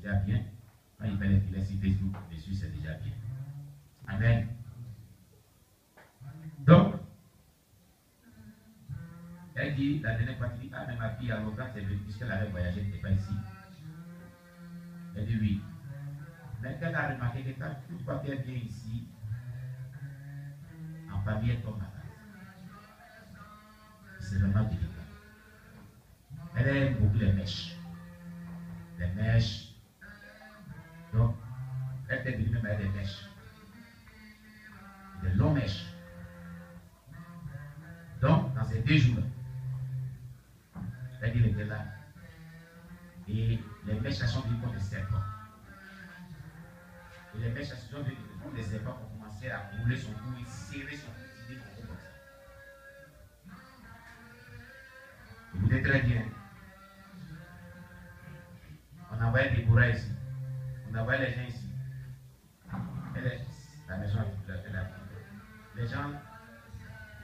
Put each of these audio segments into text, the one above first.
déjà bien. Quand il fait les filets sur Facebook, dessus, c'est déjà bien. Amen. Donc, elle dit, la dernière fois, elle dit, ah, mais ma fille, alors quand elle est venue, puisqu'elle avait voyagé, elle n'était pas ici. Elle dit oui. Mais elle a remarqué que quand toute fois qu'elle vient ici, en famille, elle tombe malade. C'est vraiment délicat. Elle aime beaucoup les mèches. Les mèches. Donc, elle était venue même avec des mèches. Des longues mèches. Donc, dans ces 2 jours, elle dit, elle était là. Et les mèches sont venues comme des serpents. Et les mèches sont venues comme des serpents qui ont commencé à rouler son cou et serrer son petit cou comme ça. Vous êtes très bien. On envoyait des bourras ici. On envoyait les gens ici. La maison, les gens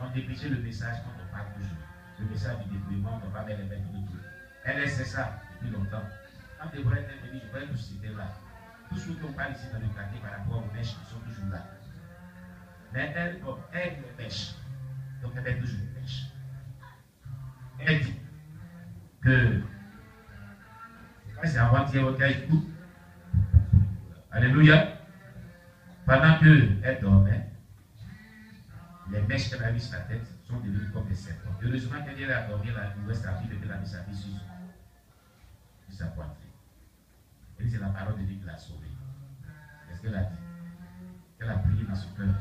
ont dépêché le message quand on parle toujours. Le message du dépouillement, on ne va pas mettre les mains du tout. Elle sait ça depuis longtemps. Quand des bourras étaient venus, je croyais que c'était là. Tous ceux qui ont parlé ici dans le quartier par rapport aux mèches, ils sont toujours là. Mais elle les mèches. Donc elle est toujours les mèches. Elle dit que c'est avant-hier au cas écoute. Alléluia. Pendant qu'elle dormait, les mèches qu'elle a mis sur la tête sont devenues comme des serpents. Heureusement qu'elle a dormi la nouvelle sa fille et qu'elle a mis sa fille sur sa poitrine. Et c'est la parole de Dieu qui l'a sauvée. C'est ce qu'elle a dit. Elle a prié dans son cœur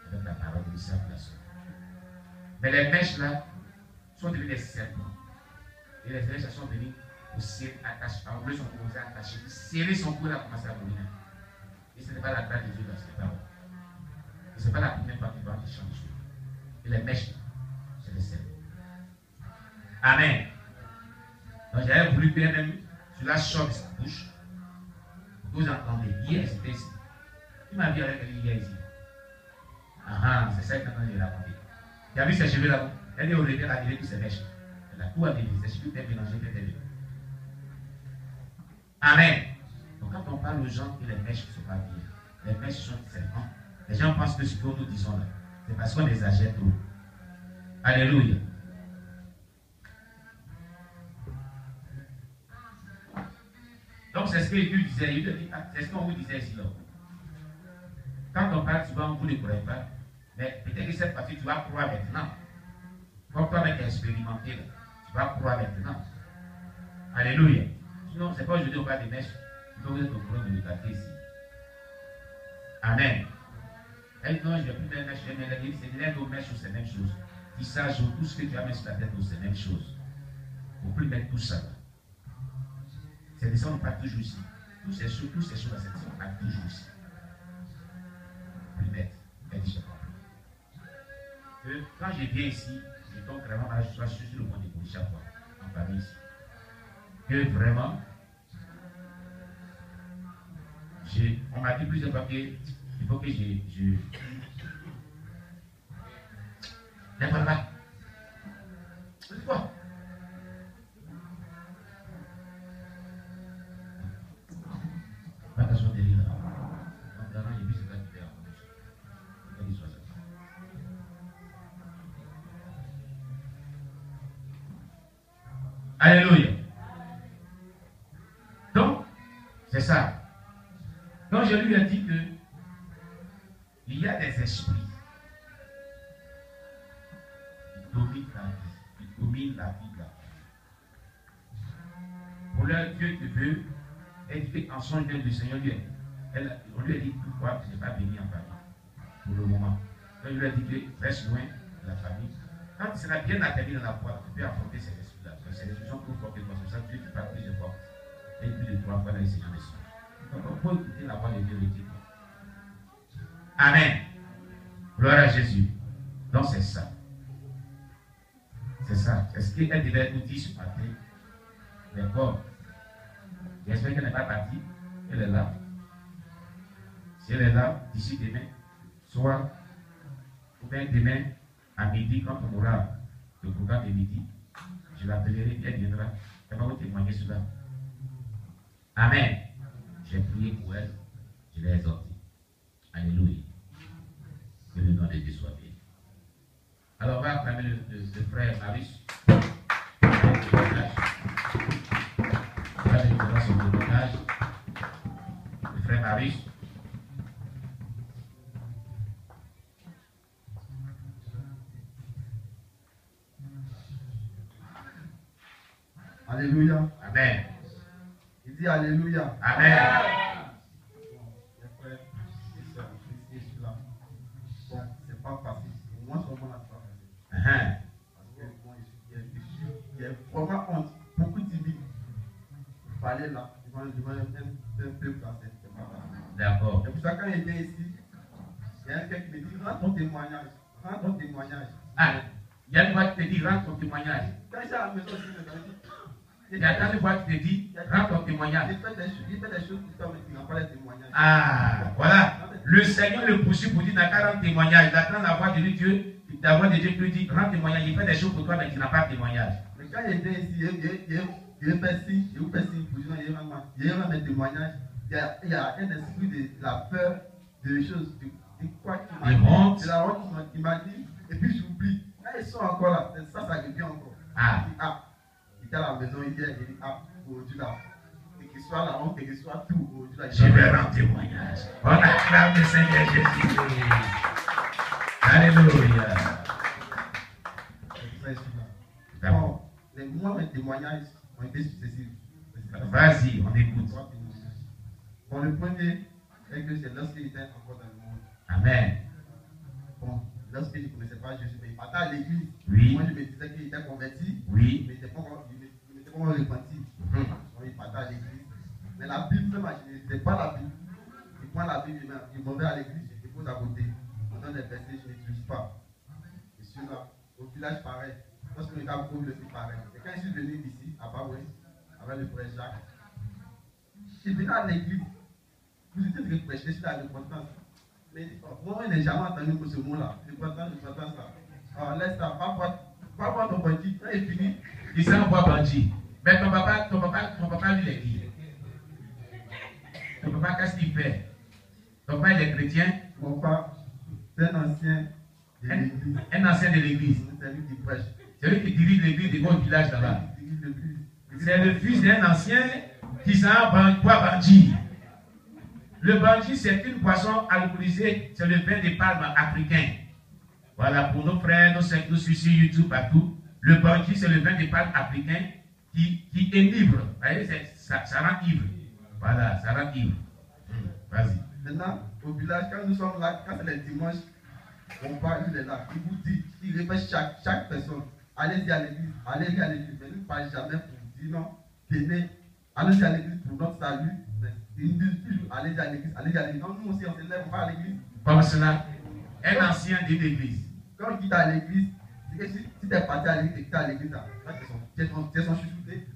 avec la parole de Dieu qui l'a sauvée. Mais les mèches là sont devenues des serpents. Et les mèches sont venues pour serrer, attacher, enrouler son cou, attacher, serrer son cou, elle a commencé à mourir. Et ce n'est pas la grâce de Dieu dans cette parole. Et ce n'est pas la première fois qu'il va te changer. Et les mèches, c'est les serpents. Amen. Donc j'avais voulu faire même sur la chambre de sa bouche. Vous entendez, hier c'était ici. Il m'a vu avec elle hier ici. Ah, c'est ça que je l'ai raconté. Tu as vu ses cheveux là-bas? Elle est au réveil, elle a viré tous ses mèches. Elle a tout à dévier, ses cheveux étaient mélangés, étaient mélangés. Amen. Donc quand on parle aux gens que les mèches ne sont pas bien, les mèches sont serpents, les gens pensent que ce que nous disons là, c'est parce qu'on exagère trop. Alléluia. Donc c'est ce que Dieu disait, c'est ce qu'on vous disait ici là. Quand on parle souvent, vous ne croyez pas, mais peut-être que cette partie, tu vas croire maintenant. Comme toi-même qui es expérimenté, là, tu vas croire maintenant. Alléluia. Sinon, ce n'est pas aujourd'hui on parle des mèches, donc vous êtes au courant de le ici. Amen. Elle dit non, je ne vais plus mettre mèches, je vais mettre les c'est les mèches, c'est la même chose. Dis ça, tout ce que tu as mis sur la tête, c'est la même chose. Il ne faut plus mettre tout ça là. C'est des gens qui pas toujours ici. Toutes ces choses-là, c'est des gens qui pas toujours ici. Plus mettre. Elle dit, j'ai compris. Quand je viens ici, je tombe vraiment malade, je suis sur le point de courir chaque fois, en famille ici. Que vraiment, on m'a dit plusieurs fois qu'il faut que je n'importe pas. C'est quoi? Pas attention de lire là. Donc là, j'ai vu ce que tu fais en commission. Il faut qu'il soit ça. Alléluia. Donc, c'est ça. Donc, je lui ai dit que il y a des esprits qui dominent la vie, qui dominent la vie de la vie. Pour leur Dieu te veut, elle dit qu'en son Dieu, le Seigneur on lui a dit pourquoi je n'ai pas béni en famille pour le moment. Donc, il lui a dit que reste loin de la famille. Quand tu seras bien atterri dans la foi, tu peux affronter ces esprits-là. Ces esprits sont plus forts que toi. C'est ça que Dieu te parle plusieurs fois. Et plus de 3 fois dans les Seigneurs des Seigneurs. Donc, on peut écouter la voix de Dieu le dire. Amen. Gloire à Jésus. Donc, c'est ça. C'est ça. C'est ce qu'elle devait nous dire ce matin. D'accord. J'espère qu'elle n'est pas partie. Elle est là. Si elle est là, d'ici demain, soit ou bien demain à midi, quand on aura le programme de midi, je l'appellerai, elle viendra. Elle va vous témoigner cela. Amen. J'ai prié pour elle, je l'ai exhortée. Alléluia. Que le nom de Dieu soit béni. Alors, on va acclamer le frère Marius. On va lui donner son témoignage. Le frère Marius. Alléluia. Amen. Il dit Alléluia. Amen. Mes frères et sœurs, je suis là. Bon, c'est pas facile. Pour moi, seulement, c'est pas facile. Parce que moi, il y a vraiment honte. Beaucoup timide. Il fallait là, devant un peuple là, c'est pas facile. D'accord. C'est pour ça que quand il était ici, il y a quelqu'un qui me dit rends ton témoignage. Rends ton témoignage. Ah, il y a une voix qui te dit rends ton témoignage. Quand j'ai à la maison, je me dis. Il y a une voix qui te dit rends ton témoignage. Il fait des choses qui sont, mais qui n'ont pas les témoignages. Ah, voilà. Le Seigneur le poursuit pour dire n'a qu'à rendre témoignage. Il attend la voix de Dieu, la voix de Dieu qui lui dit rends témoignage. Il fait des choses pour toi, mais tu n'as pas de témoignage. Mais quand il était ici, il fait signe, il y a mes témoignages. Il y a un esprit de la peur, de choses, de quoi qui m'a dit, de la honte qui m'a dit, et puis j'oublie. Là, ils sont encore là, ça revient encore. Ah. Il était à la maison hier, il dit aujourd'hui là. Et qu'il soit la honte, et qu'il soit tout, aujourd'hui là. Je vais rendre témoignage. On acclame le Seigneur Jésus. Alléluia. Bon, moi, mes témoignages ont été successifs. Vas-y, on écoute. Bon, le premier est que c'est lorsqu'il était encore dans le monde. Amen. Bon, lorsqu'il ne connaissait pas Jésus, mais il partait à l'église. Oui. Moi, je me disais qu'il était converti. Oui. Mais il n'était pas encore repenti. Donc, il partait à l'église. Mais la Bible, même, je ne lisais pas la Bible. Il prend la Bible, il m'en va à l'église, je dépose à côté. On donne des versets, je n'utilise pas. Je suis là. Au village, pareil. Lorsque le gars prouve le site, pareil. Et quand je suis venu ici, à Baboué, avec le frère Jacques, je suis venu à l'église. Vous étiez de prêcher sur la repentance. Mais moi, je n'ai jamais entendu ce mot-là. Repentance là. Alors, laisse ça, va voir ton bandit. Quand il finit, il s'en va bandit. Mais ton papa lui l'a dit. Ton papa, qu'est-ce qu'il fait? Ton papa, il est chrétien? Mon papa, c'est un ancien de l'église. Un ancien de l'église. C'est lui qui prêche. C'est lui qui dirige l'église de votre village là-bas. C'est le fils d'un ancien qui s'en va bandit. Le bandit, c'est une boisson alcoolisée, c'est le vin de palme africain. Voilà, pour nos frères, nos suivent sur YouTube, partout. Le bandit, c'est le vin de palme africain qui enivre. Vous voyez, ça rend ivre. Voilà, ça rend ivre. Vas-y. Maintenant, au village, quand nous sommes là, quand c'est les dimanches, on parle, il est là. Il vous dit, il répète chaque personne. Allez-y à l'église, allez-y à l'église. Mais il ne parle jamais pour dire non, venez, allez-y à l'église pour notre salut. Il nous dit toujours, allez-y à l'église, allez-y à l'église. Non, nous aussi, on se lève, on va à l'église. Comme cela, un ancien de l'église. Quand on quitte à l'église, c'est que si tu es parti à l'église et que tu es à l'église, là, tu es son chouchouté.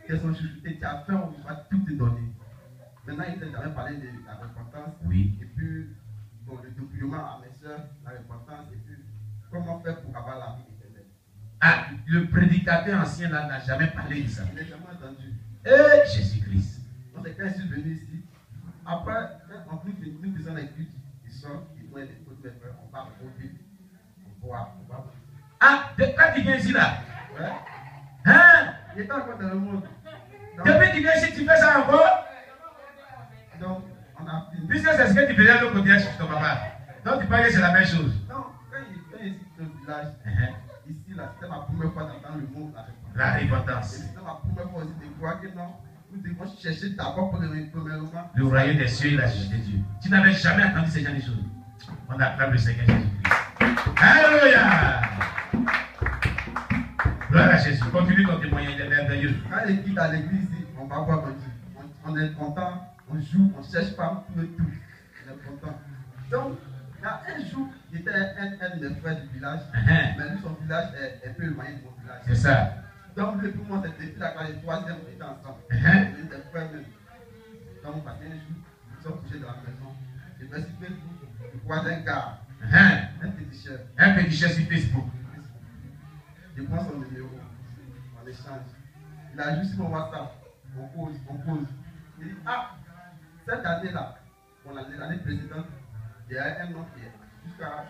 Tu es son chouchouté, tu as faim, on va tout te donner. Maintenant, il t'a jamais parlé de la repentance. Oui. Et puis, bon, le document à mes soeurs, la repentance, et puis, comment faire pour avoir la vie éternelle. Ah, le prédicateur ancien là n'a jamais parlé de ça. Je n'ai jamais entendu. Jésus-Christ. Donc, c'est quand je suis venu ici. Après, en plus, nous faisons les cultes, ils sortent, ils voient les autres frères, on part au vide, on boit. Ah, quand tu viens ici là? Ouais. Hein? Il était encore dans le monde. Depuis que tu viens ici, tu fais ça encore? Donc, on a fini. Puisque c'est ce que tu faisais de l'autre côté chez ton papa. Donc tu parlais que c'est la même chose. Non, quand il est dans le village, ici, là, c'était ma première fois d'entendre le mot la repentance. repentance. C'était ma première fois aussi de voir que non, nous devons chercher d'abord premièrement le royaume des cieux et la justice de Dieu. Tu n'avais jamais entendu ce genre de choses. On acclame le Seigneur Jésus-Christ. Alléluia! Gloire à Jésus. Continue ton témoignage, il est merveilleux. Quand il quitte à l'église ici, on va voir on est content, on joue, on ne cherche pas tout. On est content. Donc, il y a un jour, il était un de mes frères du village, mais lui, son village est un peu éloigné de mon village. C'est ça. Donc, lui, pour moi, c'était depuis la classe de 3e, on était ensemble. Une des frères même. Donc, parce qu'un jour, nous sommes couchés dans la maison. Je me suis fait je croise un gars, un petit chef. Un petit chef sur Facebook. Je prends son numéro, on échange. Il a juste sur mon WhatsApp, on pose. Il dit, ah, Cette année-là, l'année précédente, il y a un homme qui est jusqu'à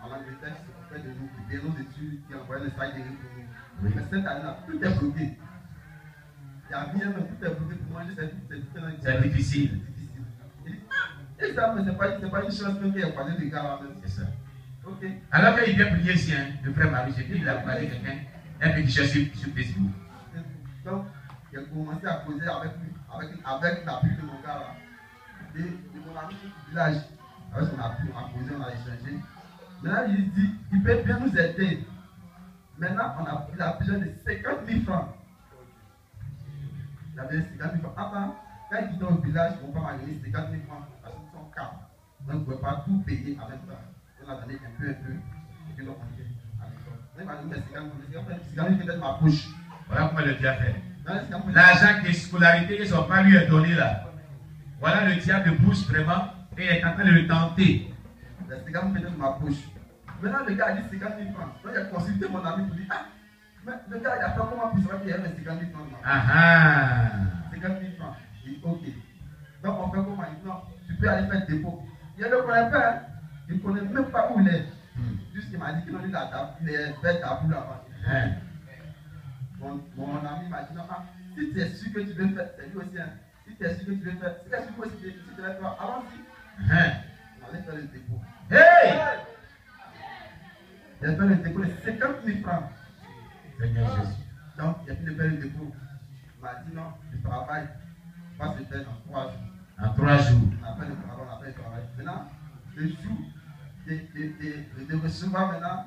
en Angleterre qui s'occupait de nous, qui faisait nos études, qui envoyait les sacs de riz pour nous. Oui. Mais cette année-là, tout est bloqué. Il n'y a rien, mais tout est bloqué pour manger, c'est difficile. Et ça, mais c'est pas une chose qui est parlé des gars là même. C'est ça. Ok. Alors qu'il vient prier ici, le frère Marie, j'ai dit, il a parlé quelqu'un, un petit cher sur Facebook. Donc, j'ai commencé à causer avec lui, avec l'appui de mon gars là. Et de mon ami du village, avec son appui, on a causé, on a échangé. Maintenant, il dit, il peut bien nous aider. Maintenant, il a besoin de 50 000 francs. Il avait 50 000 francs. Attends, quand il dit dans le village, on va m'amener 50 000 francs parce qu'ils sont 4. Donc, on ne pouvait pas tout payer en même temps. On a donné un peu, et puis l'on a fait à l'école. Il m'a donné 50 000 peut-être ma poche. Voilà comment le diable fait. L'argent de scolarité que son père lui a donné là. Voilà le diable pousse vraiment et il est en train de le tenter. Les 50 000 peut-être ma poche. Maintenant, le gars a dit 50 000 francs. Donc, il a consulté mon ami pour dire, ah, mais le gars, il a fait comment pour savoir qu'il y a 50 000 francs. Ah 50 000 francs. Il dit, ok. Donc, on fait comment? Il dit, non, tu peux aller faire dépôt. Il ne le connaît pas. Hein? Il ne connaît même pas où il est. Juste qu'il m'a dit qu'il est fait tabou là-bas. Mon ami m'a dit, non, ah, si tu es sûr que tu veux faire, c'est lui aussi, hein. Si tu es sûr que tu veux faire, si tu es sûr que tu veux faire, allons-y. On allait faire le dépôt. Hey! Il a fait le dépôt de 50 000 francs. Seigneur Jésus. Donc, il a fait le dépôt. Il m'a dit, non, le travail va se faire en 3 jours. En 3 jours. On a fait le travail, Maintenant, le jour de recevoir maintenant,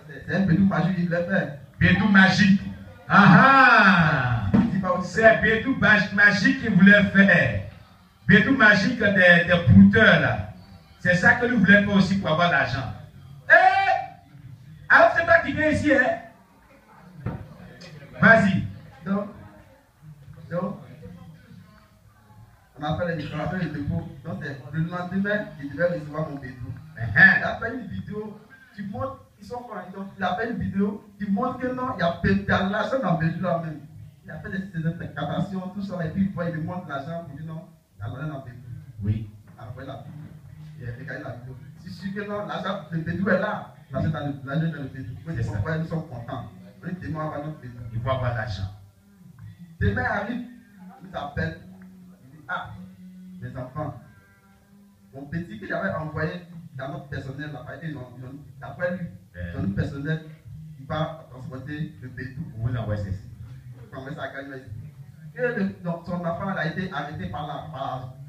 c'est un bédou magique qu'il voulait faire. Bédou magique. C'est bédou magique qu'il voulait faire. Bédou magique des brouteurs là. C'est ça que nous voulons faire aussi pour avoir l'argent. Alors c'est toi qui viens ici, hein? Vas-y. Donc, on a fait le dépôt. Donc, c'est le lendemain, il devait recevoir mon bédou. Il a fait une vidéo, tu montres, ils sont quoi? Il a fait une vidéo qui montre que non, il y a l'argent dans le bédou là même. Il a fait des interprétations, tout ça, et puis il lui montre l'argent pour dire non, il y a l'argent dans le bédou. Oui. Après la vidéo, il a regardé la vidéo. Si je suis que non, l'argent, le bédou est là. L'argent dans le bédou. Nous sommes contents. On est témoins à notre bédou. Il faut avoir l'argent. Demain arrive, il nous appelle. Il dit, ah, mes enfants, mon petit que j'avais envoyé dans notre personnel, d'après lui, dans notre personnel, il va transporter le bédou. Vous envoyez ceci. Donc son enfant a été arrêté par la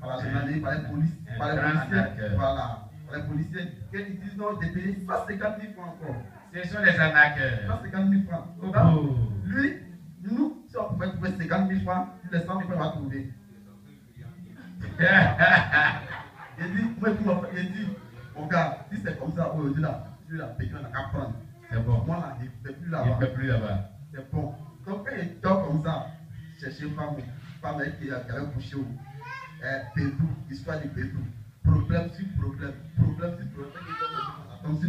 gendarmerie, par les policiers. Voilà, par les policiers. Ils disent non, de payer 150 000 francs encore. Ce sont les arnaqueurs. 150 000 francs. Donc, lui, nous, si on pouvait trouver 50 000 francs, les 100 000 francs, on va trouver. Il dit, mon gars, si c'est comme ça aujourd'hui là, tu l'as payé, on n'a qu'à prendre. C'est bon. Moi là, il ne fait plus là-bas. Il ne fait plus là-bas. C'est bon. Donc quand il dort comme ça, chercher une femme qui avait couché au bédou, histoire de bédou. Problème sur problème.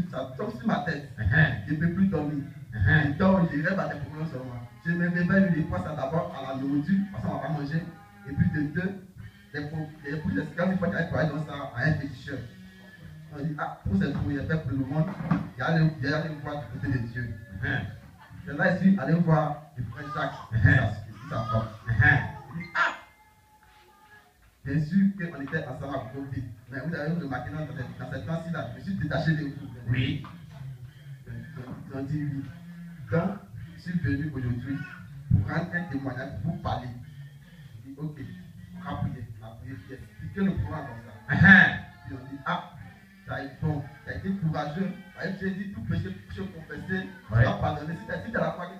Ça tombe sur ma tête. Je ne peux plus dormir. Je dors, je rêve à des problèmes seulement. Je me réveille, je prends ça d'abord à la nourriture, parce qu'on ne va pas manger. Et puis de deux, les poules de 50 000 fois qu'elle travaille dans ça à un féticheur. On dit, ah, pour cette trouille, il fait pour le monde, il y a aller voir du côté de Dieu. C'est là, ici, allez voir le frère Jacques, sa femme. Il dit, ah! Bien sûr qu'on était ensemble à Covid, mais vous avez remarqué dans cette temps-ci là, je suis détaché de vous. Oui. Ils ont dit oui. Donc, je suis venu aujourd'hui pour rendre un témoignage, pour vous parler. Je dis, ok, on a prié, puis expliquer le programme comme ça. Puis on dit, ah, ça a été bon, ça a été courageux. Tu as dit tout péché, confessé, tu vas pardonner. Si tu as la foi que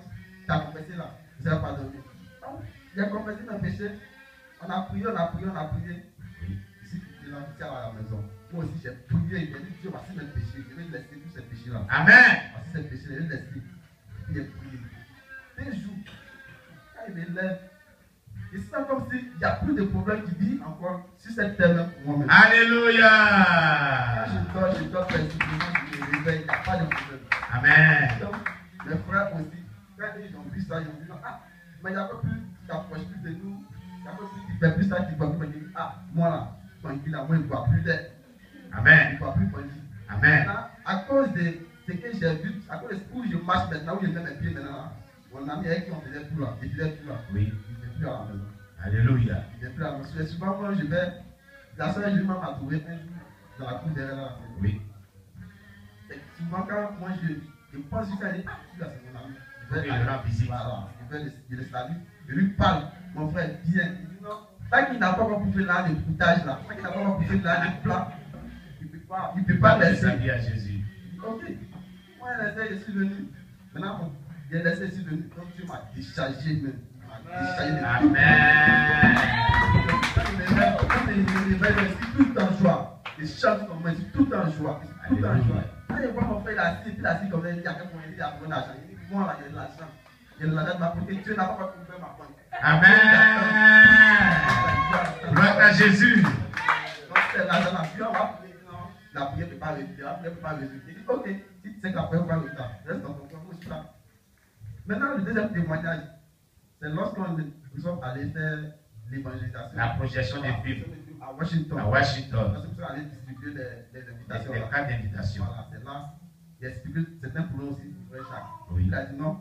tu as confessé là, tu vas pardonner. Donc, il a confessé mes péchés. On a prié. Ici, tu es là, tu es à la maison. Moi aussi, j'ai prié. J'ai dit, Dieu, voici mes péchés. Je vais laisser tous ces péchés-là. Amen. Voici ces péchés, je vais laisser. Puis j'ai prié. Un jour, quand il me lève, il se sent comme s'il n'y a plus de problème qui vit encore sur cette terre pour moi-même. Alléluia. Quand je dors, précisément, je me réveille, il n'y a pas de problème. Amen. Donc, mes frères aussi, quand ils ont vu ça, ils ont dit, ah, mais il n'y a pas plus, tu t'approches plus de nous. Tu fais plus ça, tu ne vois plus. Ah, moi là, tranquille, moi, je ne vois plus d'aide. Amen. Je ne vois plus tranquille. Amen. À cause de ce que j'ai vu, à cause de où je marche maintenant, où je mets mes pieds maintenant, mon ami avec qui on faisait tout là, il faisait tout là. Oui. Il n'était plus à la maison. Alléluia. Il n'était plus à la maison. Souvent, quand je vais, la soeur Julie m'a trouvé un jour dans la cour derrière la maison. Oui. Et souvent, quand moi je pense jusqu'à dire, ah, là c'est mon ami. Je vais lui rendre visite. Voilà, je le salue, je lui parle, mon frère, bien. Il dit non, tant qu'il n'a pas encore bouffé là le boutage là, tant qu'il n'a pas encore bouffé là le plat, il ne peut pas laisser. À Jésus. Ok. Moi, je suis venu. Maintenant, il est laissé, je suis venu. Donc, Dieu m'a déchargé même. Il m'a déchargé de tout. Amen. Quand il me réveille, je suis tout en joie. Je chante comme moi, je suis tout en joie. Je suis tout en joie. Quand je vois mon frère, il a assis, puis il a assis comme ça, il dit, il a mon argent. Il dit, moi, là, il y a de l'argent. Il y a de l'argent de ma côté. Dieu n'a pas couvert ma pointe. Amen. Gloire à Jésus. Donc, c'est l'argent, la prière, on va prier. La prière ne peut pas résulter. La prière ne peut pas résulter. Il dit, ok, si tu sais que la prière ne peut pas résulter, reste dans ton cœur, moi, je suis là. Maintenant, le deuxième témoignage, c'est lorsqu'on nous sommes allés faire l'évangélisation. La projection des films à Washington. à Washington. Parce que nous sommes allés distribuer des invitations. Des cartes d'invitation. Voilà, c'est là. Il a expliqué certains pour nous aussi, pour frère Jacques. Oui. Il a dit non,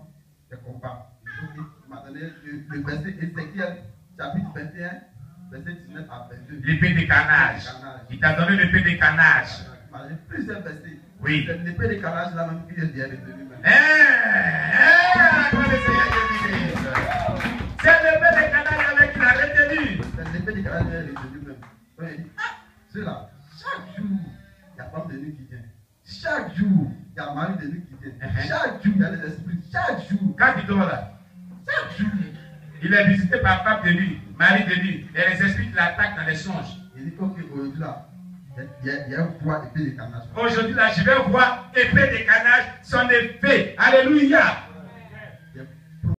je ne comprends pas. Il m'a donné le verset Ézéchiel, chapitre 21, verset 19 à 22. L'épée des carnages. Il t'a donné l'épée des carnages. Il m'a donné plusieurs versets. Oui. L'épée des carnages, là même, il est bien retenu même. C'est l'épée des carnages avec qui il a retenu. C'est l'épée des carnages, il est retenu même. Donc il dit, ah, ceux-là, chaque jour, il y a femme de nuit qui vient. Chaque jour, il y a mari de nuit qui vient. Chaque jour, il y a les esprits. Chaque jour. Quand il tombe là, Chaque jour. il est visité par femme de nuit, mari de nuit, et les esprits qui l'attaquent dans les songes. Il dit, ok, aujourd'hui là, il y a un poids épée des carnages. Aujourd'hui là, je vais voir épée des carnages, son effet. Alléluia.